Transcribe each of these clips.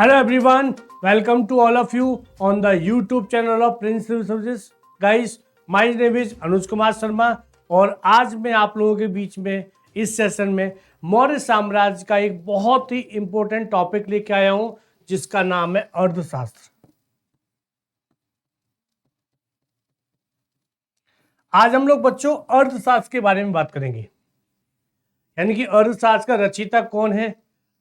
Hello everyone, welcome to all of you on the YouTube channel of Prince Civil Services. Guys, my name is Anuj Kumar Sharma और आज मैं आप लोगों के बीच में इस सेशन में मौर्य साम्राज्य का एक बहुत ही इंपॉर्टेंट टॉपिक लेके आया हूं जिसका नाम है अर्थशास्त्र। आज हम लोग बच्चों अर्थशास्त्र के बारे में बात करेंगे, यानी कि अर्थशास्त्र का रचयिता कौन है,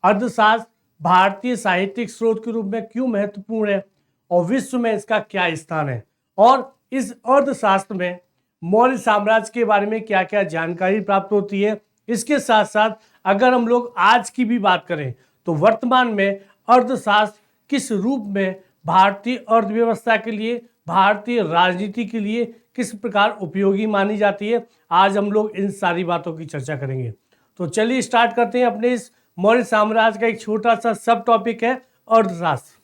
अर्थशास्त्र भारतीय साहित्यिक स्रोत के रूप में क्यों महत्वपूर्ण है और विश्व में इसका क्या स्थान है, और इस अर्थशास्त्र में मौर्य साम्राज्य के बारे में क्या क्या जानकारी प्राप्त होती है। इसके साथ साथ अगर हम लोग आज की भी बात करें तो वर्तमान में अर्थशास्त्र किस रूप में भारतीय अर्थव्यवस्था के लिए, भारतीय राजनीति के लिए किस प्रकार उपयोगी मानी जाती है, आज हम लोग इन सारी बातों की चर्चा करेंगे। तो चलिए स्टार्ट करते हैं अपने इस मौर्य साम्राज्य का एक छोटा सा सब टॉपिक है अर्थशास्त्र।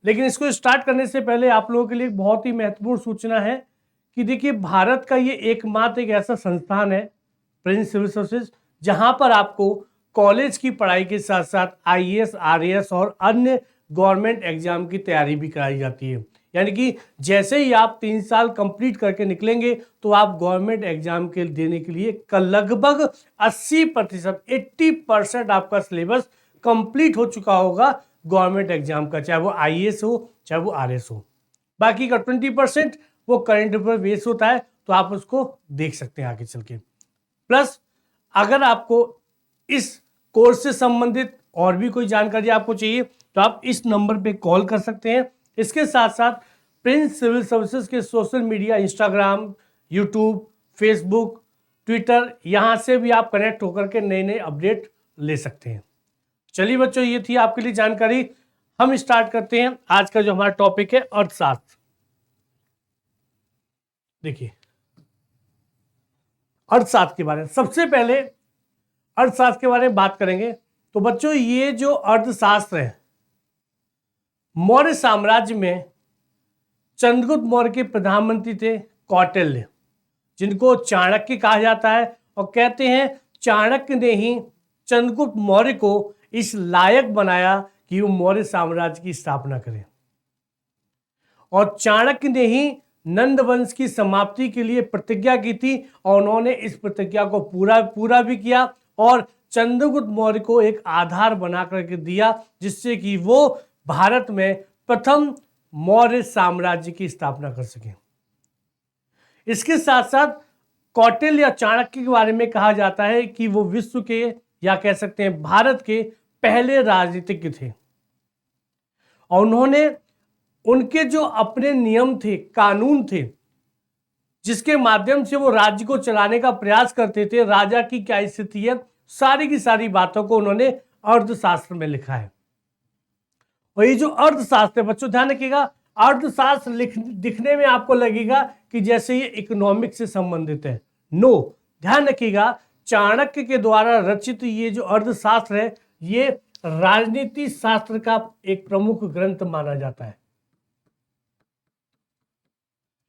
लेकिन इसको स्टार्ट करने से पहले आप लोगों के लिए एक बहुत ही महत्वपूर्ण सूचना है कि देखिए, भारत का ये एकमात्र एक ऐसा संस्थान है प्रिंस सिविल सर्विसेज जहां पर आपको कॉलेज की पढ़ाई के साथ साथ आईएएस, आरएएस और अन्य गवर्नमेंट एग्जाम की तैयारी भी कराई जाती है। यानी कि जैसे ही आप 3 साल कंप्लीट करके निकलेंगे तो आप गवर्नमेंट एग्जाम के देने के लिए लगभग 80% आपका सिलेबस कंप्लीट हो चुका होगा गवर्नमेंट एग्जाम का, चाहे वो आईएएस हो चाहे वो आरएएस हो। बाकी का 20% वो करंट अफेयर बेस होता है, तो आप उसको देख सकते हैं आगे चल के। प्लस अगर आपको इस कोर्स से संबंधित और भी कोई जानकारी आपको चाहिए तो आप इस नंबर पे कॉल कर सकते हैं। इसके साथ साथ प्रिंस सिविल सर्विसेज के social media, Instagram, YouTube, Facebook, Twitter, यहाँ से भी आप कनेक्ट होकर के नए नए अपडेट ले सकते हैं। चलिए बच्चों, ये थी आपके लिए जानकारी। हम स्टार्ट करते हैं आज का जो हमारा टॉपिक है अर्थशास्त्र। देखिए, अर्थशास्त्र के बारे में सबसे पहले अर्थशास्त्र के बारे में बात करेंगे तो बच्चों, ये जो अर्थशास्त्र है मौर्य साम्राज्य में चंद्रगुप्त मौर्य के प्रधानमंत्री थे कौटिल्य, जिनको चाणक्य कहा जाता है, और कहते हैं चाणक्य ने ही चंद्रगुप्त मौर्य को इस लायक बनाया कि वो मौर्य साम्राज्य की स्थापना करें। और चाणक्य ने ही नंद वंश की समाप्ति के लिए प्रतिज्ञा की थी और उन्होंने इस प्रतिज्ञा को पूरा भी किया और चंद्रगुप्त मौर्य को एक आधार बना करके दिया जिससे कि वो भारत में प्रथम मौर्य साम्राज्य की स्थापना कर सके। इसके साथ साथ कौटिल्य या चाणक्य के बारे में कहा जाता है कि वो विश्व के, या कह सकते हैं भारत के पहले राजनीतिज्ञ थे, और उन्होंने उनके जो अपने नियम थे, कानून थे, जिसके माध्यम से वो राज्य को चलाने का प्रयास करते थे, राजा की क्या स्थिति है, सारी की सारी बातों को उन्होंने अर्थशास्त्र में लिखा है। और ये जो अर्थशास्त्र है बच्चों, ध्यान रखिएगा, अर्थशास्त्र दिखने में आपको लगेगा कि जैसे ये इकोनॉमिक्स से संबंधित है। नो, ध्यान रखिएगा, चाणक्य के द्वारा रचित ये जो अर्थशास्त्र है ये राजनीति शास्त्र का एक प्रमुख ग्रंथ माना जाता है।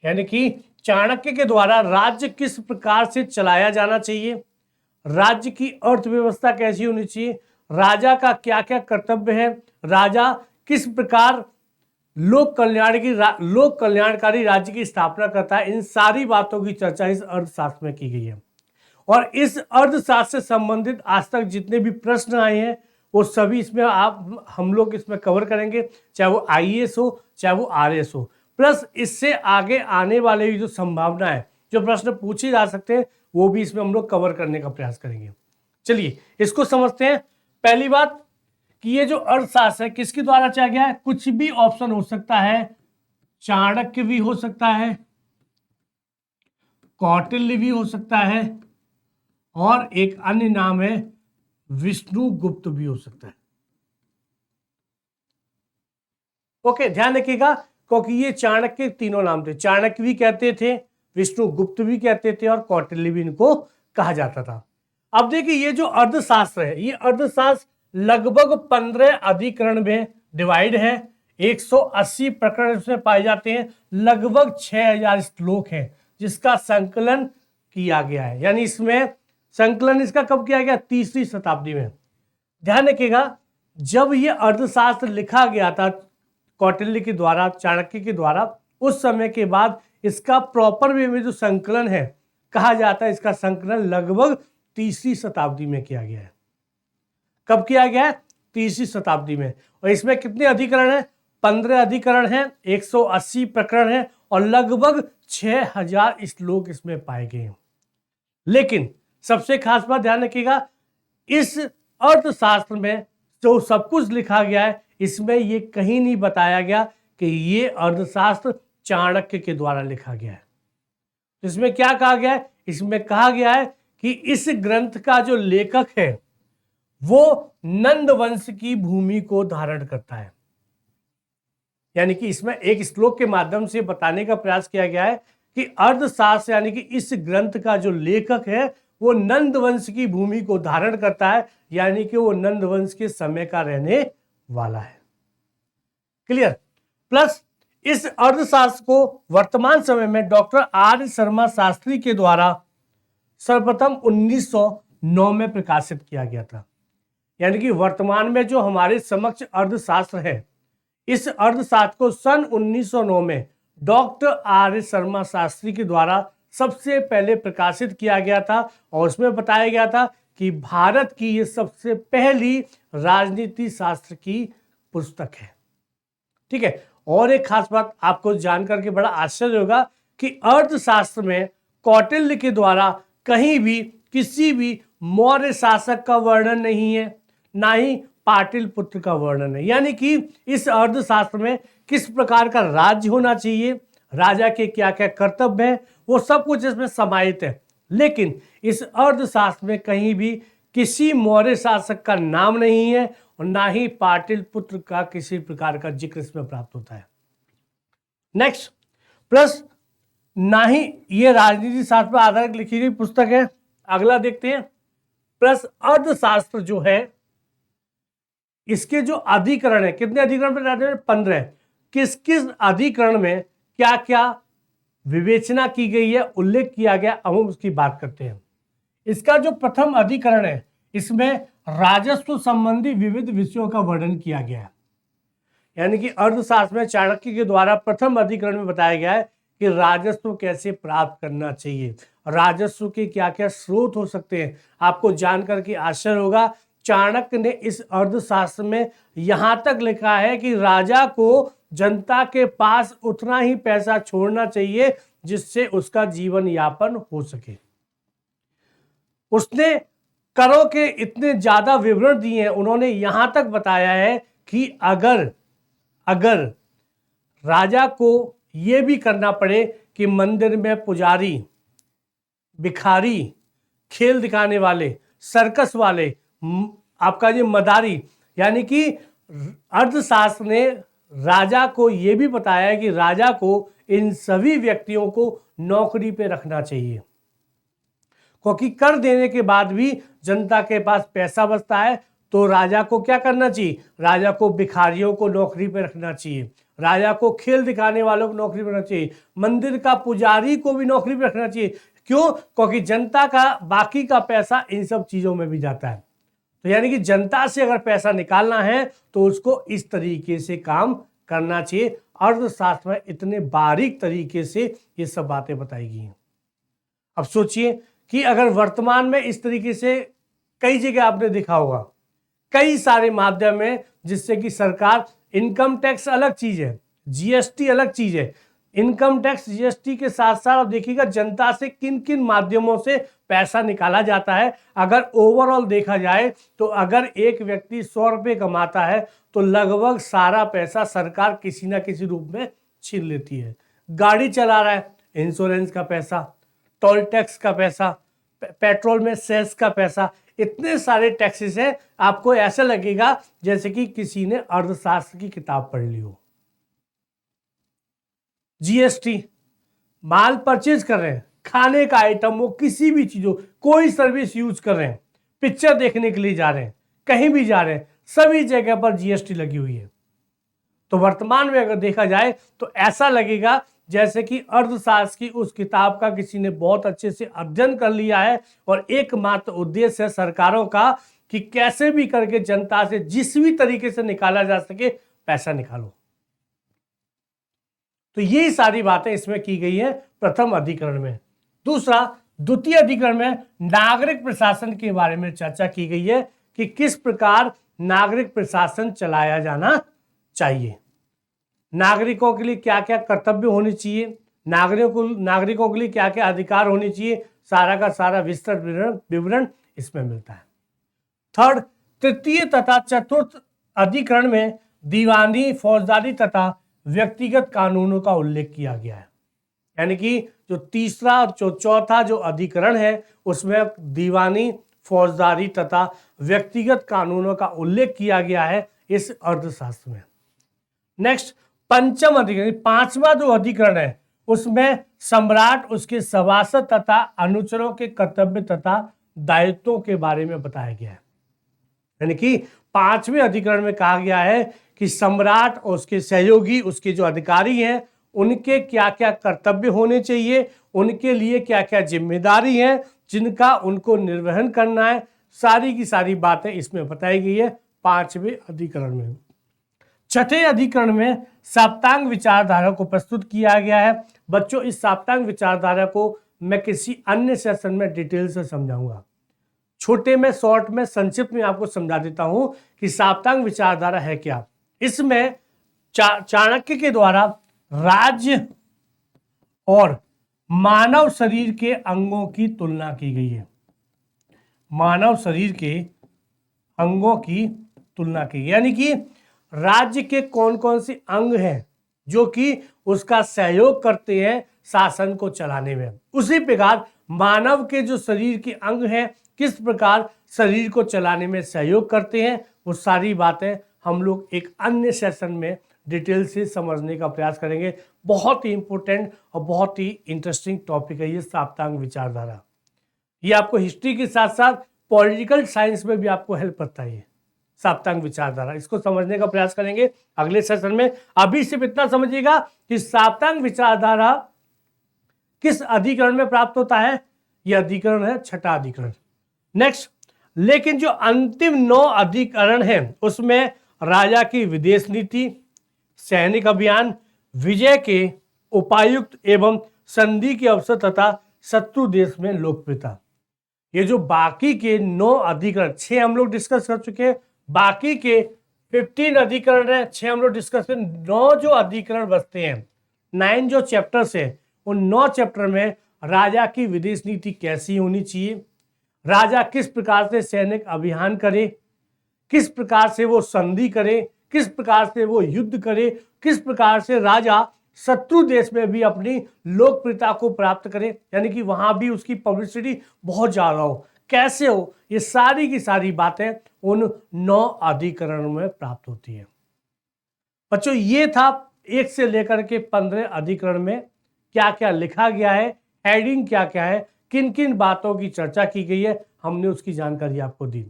यानी कि चाणक्य के द्वारा राज्य किस प्रकार से चलाया जाना चाहिए, राज्य की अर्थव्यवस्था कैसी होनी चाहिए, राजा का क्या क्या कर्तव्य है, राजा किस प्रकार लोक कल्याणकारी राज्य की स्थापना करता है, इन सारी बातों की चर्चा इस अर्थशास्त्र में की गई है। और इस अर्थशास्त्र से संबंधित आज तक जितने भी प्रश्न आए हैं वो सभी इसमें हम लोग इसमें कवर करेंगे, चाहे वो आईएएस हो चाहे वो आरएएस हो। प्लस इससे आगे आने वाले जो संभावना है, जो प्रश्न पूछे जा सकते हैं, वो भी इसमें हम लोग कवर करने का प्रयास करेंगे। चलिए इसको समझते हैं। पहली बात कि ये जो अर्थशास्त्र है किसके द्वारा रचा गया है, कुछ भी ऑप्शन हो सकता है, चाणक्य भी हो सकता है, कौटिल्य भी हो सकता है, और एक अन्य नाम है विष्णुगुप्त भी हो सकता है। ओके, ध्यान रखिएगा, क्योंकि ये चाणक्य तीनों नाम थे, चाणक्य भी कहते थे, विष्णुगुप्त भी कहते थे, और कौटिल्य भी इनको कहा जाता था। अब देखिए, ये जो अर्थशास्त्र है, ये अर्थशास्त्र लगभग 15 अधिकरण में डिवाइड है, 180 प्रकरण इसमें पाए जाते हैं, लगभग 6000 श्लोक हैं जिसका संकलन किया गया है। यानी इसमें संकलन इसका कब किया गया, 3री शताब्दी में। ध्यान रखिएगा, जब ये अर्थशास्त्र लिखा गया था कौटिल्य के द्वारा, चाणक्य के द्वारा, उस समय के बाद इसका प्रॉपर वे में जो संकलन है, कहा जाता है इसका संकलन लगभग तीसरी शताब्दी में किया गया है। कब किया गया है? तीसरी शताब्दी में। और इसमें कितने अधिकरण हैं? 15 अधिकरण हैं, 180 प्रकरण हैं और लगभग 6000 श्लोक इसमें पाए गए हैं। लेकिन सबसे खास बात ध्यान रखिएगा, इस अर्थशास्त्र में जो सब कुछ लिखा गया है, इसमें ये कहीं नहीं बताया गया कि ये अर्थशास्त्र चाणक्य के द्वारा लिखा गया है। इसमें क्या कहा गया है? इसमें कहा गया है कि इस ग्रंथ का जो लेखक है वो नंद वंश की भूमि को धारण करता है। यानी कि इसमें एक श्लोक के माध्यम से बताने का प्रयास किया गया है कि अर्थशास्त्र यानी कि इस ग्रंथ का जो लेखक है वो नंद वंश की भूमि को धारण करता है, यानी कि वो नंद वंश के समय का रहने वाला है। क्लियर? प्लस इस अर्थशास्त्र को वर्तमान समय में डॉक्टर आर शर्मा शास्त्री के द्वारा सर्वप्रथम 1909 में प्रकाशित किया गया था। यानी कि वर्तमान में जो हमारे समक्ष अर्थशास्त्र है, इस अर्थशास्त्र को सन 1909 में डॉक्टर आर शर्मा शास्त्री के द्वारा सबसे पहले प्रकाशित किया गया था और उसमें बताया गया था कि भारत की ये सबसे पहली राजनीति शास्त्र की पुस्तक है। ठीक है। और एक खास बात आपको जानकर के बड़ा आश्चर्य होगा कि अर्थशास्त्र में कौटिल्य के द्वारा कहीं भी किसी भी मौर्य शासक का वर्णन नहीं है, ना ही पाटलिपुत्र का वर्णन है। यानी कि इस अर्थशास्त्र में किस प्रकार का राज्य होना चाहिए, राजा के क्या क्या कर्तव्य हैं, वो सब कुछ इसमें समाहित है। लेकिन इस अर्थशास्त्र में कहीं भी किसी मौर्य शासक का नाम नहीं है और ना ही पाटलिपुत्र का किसी प्रकार का जिक्र इसमें प्राप्त होता है। नेक्स्ट, प्लस ना ही ये राजनीति शास्त्र पर आधारित लिखी गई पुस्तक है। अगला देखते हैं। प्लस अर्थशास्त्र जो है इसके जो अधिकरण है, कितने अधिकरण पर? 15। किस किस अधिकरण में क्या क्या विवेचना की गई है, उल्लेख किया गया, अब हम उसकी बात करते हैं। इसका जो प्रथम अधिकरण है, इसमें राजस्व संबंधी विविध विषयों का वर्णन किया गया है। यानी कि अर्थशास्त्र में चाणक्य के द्वारा प्रथम अधिकरण में बताया गया है कि राजस्व कैसे प्राप्त करना चाहिए, राजस्व के क्या क्या स्रोत हो सकते हैं। आपको जानकर के आश्चर्य होगा, चाणक्य ने इस अर्थशास्त्र में यहां तक लिखा है कि राजा को जनता के पास उतना ही पैसा छोड़ना चाहिए जिससे उसका जीवन यापन हो सके। उसने करों के इतने ज्यादा विवरण दिए हैं, उन्होंने यहां तक बताया है कि अगर राजा को यह भी करना पड़े कि मंदिर में पुजारी, भिखारी, खेल दिखाने वाले, सर्कस वाले, आपका ये मदारी, यानी कि अर्थशास्त्र ने राजा को यह भी बताया है कि राजा को इन सभी व्यक्तियों को नौकरी पे रखना चाहिए, क्योंकि कर देने के बाद भी जनता के पास पैसा बचता है। तो राजा को क्या करना चाहिए? राजा को भिखारियों को नौकरी पे रखना चाहिए, राजा को खेल दिखाने वालों को नौकरी पे रखना चाहिए, मंदिर का पुजारी को भी नौकरी पे रखना चाहिए। क्यों? क्योंकि जनता का बाकी का पैसा इन सब चीजों में भी जाता है। तो यानी कि जनता से अगर पैसा निकालना है तो उसको इस तरीके से काम करना चाहिए। अर्थशास्त्र में इतने बारीक तरीके से ये सब बातें बताई गई हैं। अब सोचिए कि अगर वर्तमान में इस तरीके से कई जगह आपने देखा होगा, कई सारे माध्यम है जिससे कि सरकार, इनकम टैक्स अलग चीज है, जीएसटी अलग चीज है। इनकम टैक्स, जीएसटी के साथ साथ आप देखिएगा जनता से किन किन माध्यमों से पैसा निकाला जाता है। अगर ओवरऑल देखा जाए तो अगर एक व्यक्ति 100 रुपये कमाता है तो लगभग सारा पैसा सरकार किसी ना किसी रूप में छीन लेती है। गाड़ी चला रहा है, इंश्योरेंस का पैसा, टोल टैक्स का पैसा, पेट्रोल में सेस का पैसा, इतने सारे टैक्सेस हैं, आपको ऐसा लगेगा जैसे कि किसी ने अर्थशास्त्र की किताब पढ़ ली हो। जीएसटी, माल परचेज कर रहे हैं, खाने का आइटम हो, किसी भी चीज हो, कोई सर्विस यूज कर रहे हैं, पिक्चर देखने के लिए जा रहे हैं, कहीं भी जा रहे हैं, सभी जगह पर जीएसटी लगी हुई है। तो वर्तमान में अगर देखा जाए तो ऐसा लगेगा जैसे कि अर्थशास्त्र की उस किताब का किसी ने बहुत अच्छे से अध्ययन कर लिया है और एकमात्र उद्देश्य है सरकारों का कि कैसे भी करके जनता से जिस भी तरीके से निकाला जा सके पैसा निकालो। तो ये सारी बातें इसमें की गई है प्रथम अधिकरण में। दूसरा, द्वितीय अधिकरण में नागरिक प्रशासन के बारे में चर्चा की गई है कि किस प्रकार नागरिक प्रशासन चलाया जाना चाहिए, नागरिकों के लिए क्या क्या कर्तव्य होने चाहिए, नागरिकों के लिए क्या क्या अधिकार होने चाहिए, सारा का सारा विस्तृत विवरण इसमें मिलता है। थर्ड, तृतीय तथा चतुर्थ अधिकरण में दीवानी, फौजदारी तथा व्यक्तिगत कानूनों का उल्लेख किया गया है। यानी कि जो तीसरा और जो चौथा जो अधिकरण है उसमें दीवानी, फौजदारी तथा व्यक्तिगत कानूनों का उल्लेख किया गया है इस अर्थशास्त्र में। नेक्स्ट, पंचम अधिकरण, पांचवा जो अधिकरण है उसमें सम्राट, उसके सभासद तथा अनुचरों के कर्तव्य तथा दायित्वों के बारे में बताया गया है। यानी कि पांचवें अधिकरण में कहा गया है कि सम्राट और उसके सहयोगी, उसके जो अधिकारी हैं, उनके क्या क्या कर्तव्य होने चाहिए, उनके लिए क्या क्या जिम्मेदारी है जिनका उनको निर्वहन करना है, सारी की सारी बातें इसमें बताई गई है पांचवें अधिकरण में। छठे अधिकरण में साप्तांग विचारधारा को प्रस्तुत किया गया है। बच्चों, इस साप्तांग विचारधारा को मैं किसी अन्य सेशन में डिटेल से समझाऊंगा। छोटे में, शॉर्ट में, संक्षिप्त में आपको समझा देता हूं कि साप्तांग विचारधारा है क्या। इसमें चाणक्य के द्वारा राज्य और मानव शरीर के अंगों की तुलना की गई है। मानव शरीर के अंगों की तुलना की, यानी कि राज्य के कौन कौन से अंग हैं जो कि उसका सहयोग करते हैं शासन को चलाने में, उसी प्रकार मानव के जो शरीर के अंग हैं किस प्रकार शरीर को चलाने में सहयोग करते हैं, वो सारी बातें हम लोग एक अन्य सेशन में डिटेल से समझने का प्रयास करेंगे। बहुत ही इंपॉर्टेंट और बहुत ही इंटरेस्टिंग टॉपिक है ये साप्तांग विचारधारा। ये आपको हिस्ट्री के साथ साथ पॉलिटिकल साइंस में भी आपको हेल्प करता है। साप्तांग विचारधारा, इसको समझने का प्रयास करेंगे अगले सेशन में। अभी सिर्फ इतना समझिएगा कि साप्तांग विचारधारा किस अधिकरण में प्राप्त होता है। यह अधिकरण है छठा अधिकरण। नेक्स्ट, लेकिन जो अंतिम 9 अधिकरण हैं उसमें राजा की विदेश नीति, सैनिक अभियान, विजय के उपायुक्त एवं संधि के अवसर तथा शत्रु देश में लोकप्रियता, ये जो बाकी के 9 अधिकरण, 6 हम लोग डिस्कस कर चुके हैं, बाकी के 15 अधिकरण है, 6 हम लोग डिस्कस करें। 9 जो अधिकरण बचते हैं, 9 जो चैप्टर्स है, उन 9 चैप्टर में राजा की विदेश नीति कैसी होनी चाहिए, राजा किस प्रकार से सैनिक अभियान करे, किस प्रकार से वो संधि करे, किस प्रकार से वो युद्ध करे, किस प्रकार से राजा शत्रु देश में भी अपनी लोकप्रियता को प्राप्त करे, यानी कि वहां भी उसकी पब्लिसिटी बहुत ज्यादा हो, कैसे हो, ये सारी की सारी बातें उन 9 अधिकरणों में प्राप्त होती है। बच्चों, ये था 1 से लेकर के 15 अधिकरण में क्या क्या लिखा गया है, हेडिंग क्या क्या है, किन किन बातों की चर्चा की गई है, हमने उसकी जानकारी आपको दी।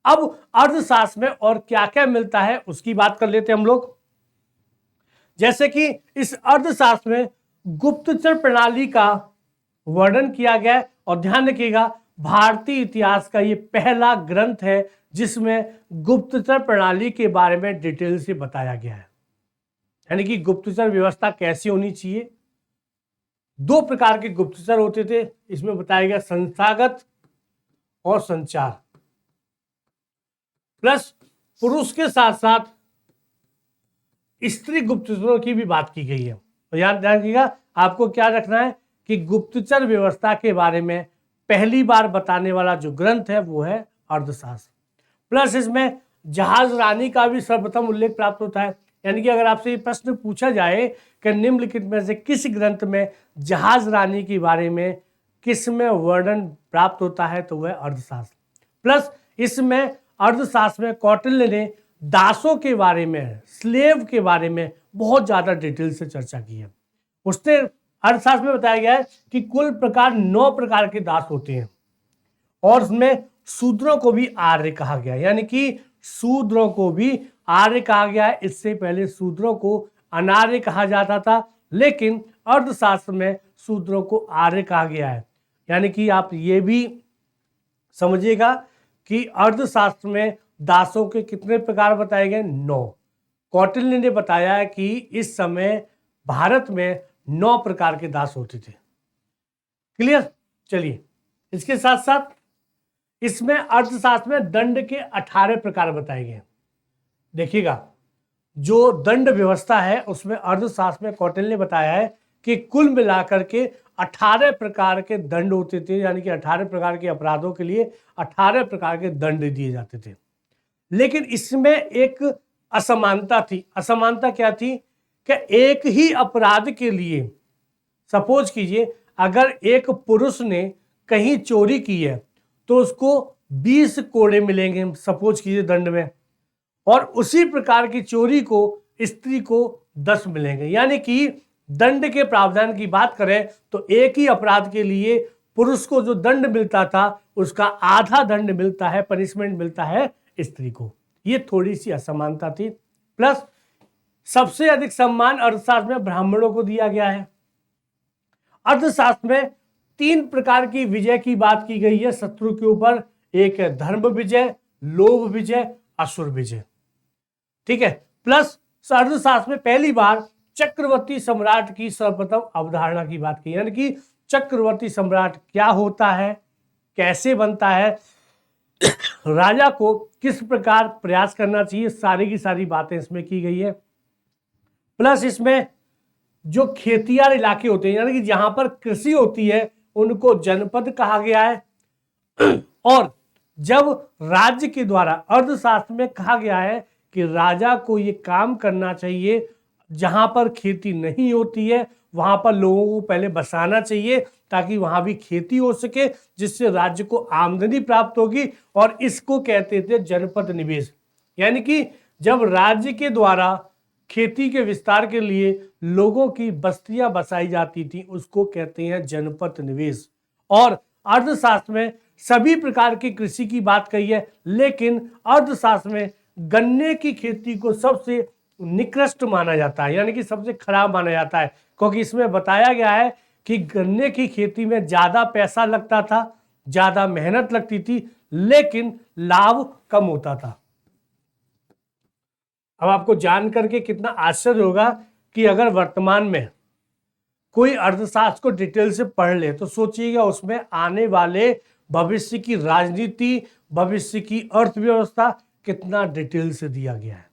अब अर्थशास्त्र में और क्या क्या मिलता है उसकी बात कर लेते हैं हम लोग। जैसे कि इस अर्थशास्त्र में गुप्तचर प्रणाली का वर्णन किया गया है, और ध्यान रखिएगा भारतीय इतिहास का ये पहला ग्रंथ है जिसमें गुप्तचर प्रणाली के बारे में डिटेल से बताया गया है। यानी कि गुप्तचर व्यवस्था कैसी होनी चाहिए। 2 प्रकार के गुप्तचर होते थे, इसमें बताया गया संस्थागत और संचार, प्लस पुरुष के साथ साथ स्त्री गुप्तचरों की भी बात की गई है। तो ध्यान रखिएगा, आपको क्या रखना है कि गुप्तचर व्यवस्था के बारे में पहली बार बताने वाला जो ग्रंथ है वो है अर्थशास्त्र। प्लस इसमें जहाज रानी का भी सर्वप्रथम उल्लेख प्राप्त होता है। यानी कि अगर आपसे ये प्रश्न पूछा जाए कि निम्नलिखित में से किस ग्रंथ में जहाज रानी के बारे में किस में वर्णन प्राप्त होता है, तो वह अर्थशास्त्र। प्लस इसमें अर्थशास्त्र में कौटिल्य ने दासों के बारे में, स्लेव के बारे में बहुत ज्यादा डिटेल से चर्चा की है। उसने अर्थशास्त्र में बताया गया है कि कुल प्रकार 9 प्रकार के दास होते हैं, और उसमें शूद्रों को भी आर्य कहा गया, यानी कि शूद्रों को भी आर्य कहा गया है। इससे पहले शूद्रों को अनार्य कहा जाता था, लेकिन अर्थशास्त्र में सूत्रों को आर्य कहा गया है। यानी कि आप ये भी समझिएगा कि अर्थशास्त्र में दासों के कितने प्रकार बताए गए? 9। कौटिल्य ने बताया है कि इस समय भारत में 9 प्रकार के दास होते थे। क्लियर? चलिए, इसके साथ साथ इसमें अर्थशास्त्र में दंड के 18 प्रकार बताए गए। देखिएगा, जो दंड व्यवस्था है उसमें अर्थशास्त्र में कौटिल्य ने बताया है कि कुल मिलाकर के 18 प्रकार के दंड होते थे। यानी कि 18 प्रकार के अपराधों के लिए 18 प्रकार के दंड दिए जाते थे। लेकिन इसमें एक असमानता थी। असमानता क्या थी कि एक ही अपराध के लिए, सपोज कीजिए अगर एक पुरुष ने कहीं चोरी की है तो उसको 20 कोड़े मिलेंगे, सपोज कीजिए दंड में, और उसी प्रकार की चोरी को स्त्री को 10 मिलेंगे। यानी कि दंड के प्रावधान की बात करें तो एक ही अपराध के लिए पुरुष को जो दंड मिलता था उसका आधा दंड मिलता है, पनिशमेंट मिलता है स्त्री को। ये थोड़ी सी असमानता थी। प्लस सबसे अधिक सम्मान अर्थशास्त्र में ब्राह्मणों को दिया गया है। अर्थशास्त्र में 3 प्रकार की विजय की बात की गई है शत्रु के ऊपर। एक है धर्म विजय, लोभ विजय, असुर विजय। ठीक है। प्लस अर्थशास्त्र में पहली बार चक्रवर्ती सम्राट की सर्वप्रथम अवधारणा की बात की, यानी कि चक्रवर्ती सम्राट क्या होता है, कैसे बनता है, राजा को किस प्रकार प्रयास करना चाहिए, सारी की सारी बातें इसमें की गई है। प्लस इसमें जो खेतियार इलाके होते हैं, यानी कि जहां पर कृषि होती है, उनको जनपद कहा गया है। और जब राज्य के द्वारा अर्थशास्त्र में कहा गया है कि राजा को ये काम करना चाहिए, जहां पर खेती नहीं होती है वहां पर लोगों को पहले बसाना चाहिए ताकि वहां भी खेती हो सके, जिससे राज्य को आमदनी प्राप्त होगी, और इसको कहते थे जनपद निवेश। यानी कि जब राज्य के द्वारा खेती के विस्तार के लिए लोगों की बस्तियां बसाई जाती थी उसको कहते हैं जनपद निवेश। और अर्थशास्त्र में सभी प्रकार की कृषि की बात कही है, लेकिन अर्थशास्त्र में गन्ने की खेती को सबसे निकृष्ट माना जाता है, यानी कि सबसे खराब माना जाता है, क्योंकि इसमें बताया गया है कि गन्ने की खेती में ज्यादा पैसा लगता था, ज्यादा मेहनत लगती थी, लेकिन लाभ कम होता था। अब आपको जान करके कितना आश्चर्य होगा कि अगर वर्तमान में कोई अर्थशास्त्र को डिटेल से पढ़ ले तो सोचिएगा उसमें आने वाले भविष्य की राजनीति, भविष्य की अर्थव्यवस्था कितना डिटेल से दिया गया है।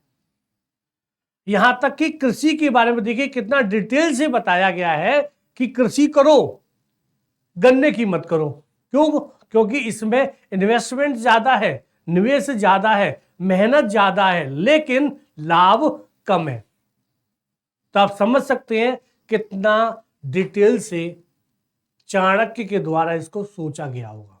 यहां तक कि कृषि के बारे में देखिए कितना डिटेल से बताया गया है कि कृषि करो, गन्ने की मत करो। क्यों? क्योंकि इसमें इन्वेस्टमेंट ज्यादा है, निवेश ज्यादा है, मेहनत ज्यादा है, लेकिन लाभ कम है। तो आप समझ सकते हैं कितना डिटेल से चाणक्य के द्वारा इसको सोचा गया होगा।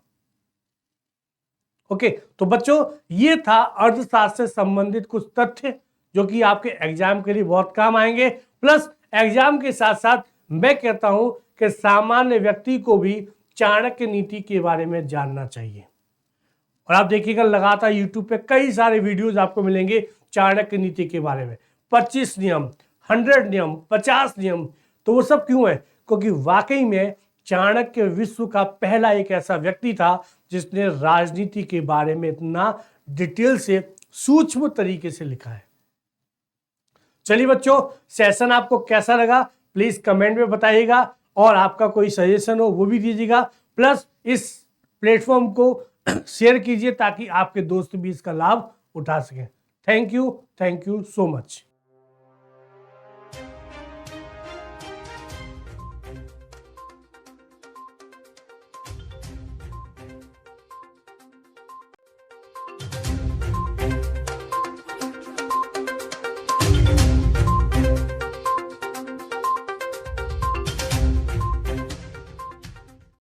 ओके, तो बच्चों ये था अर्थशास्त्र से संबंधित कुछ तथ्य जो कि आपके एग्जाम के लिए बहुत काम आएंगे। प्लस एग्जाम के साथ साथ मैं कहता हूं कि सामान्य व्यक्ति को भी चाणक्य नीति के बारे में जानना चाहिए। और आप देखिएगा लगातार यूट्यूब पे कई सारे वीडियोस आपको मिलेंगे चाणक्य नीति के बारे में। 25 नियम, 100 नियम, 50 नियम। तो वो सब क्यों है? क्योंकि वाकई में चाणक्य विश्व का पहला एक ऐसा व्यक्ति था जिसने राजनीति के बारे में इतना डिटेल से, सूक्ष्म तरीके से लिखा है। चलिए बच्चों, सेशन आपको कैसा लगा प्लीज कमेंट में बताइएगा, और आपका कोई सजेशन हो वो भी दीजिएगा। प्लस इस प्लेटफॉर्म को शेयर कीजिए ताकि आपके दोस्त भी इसका लाभ उठा सकें। Thank you so much.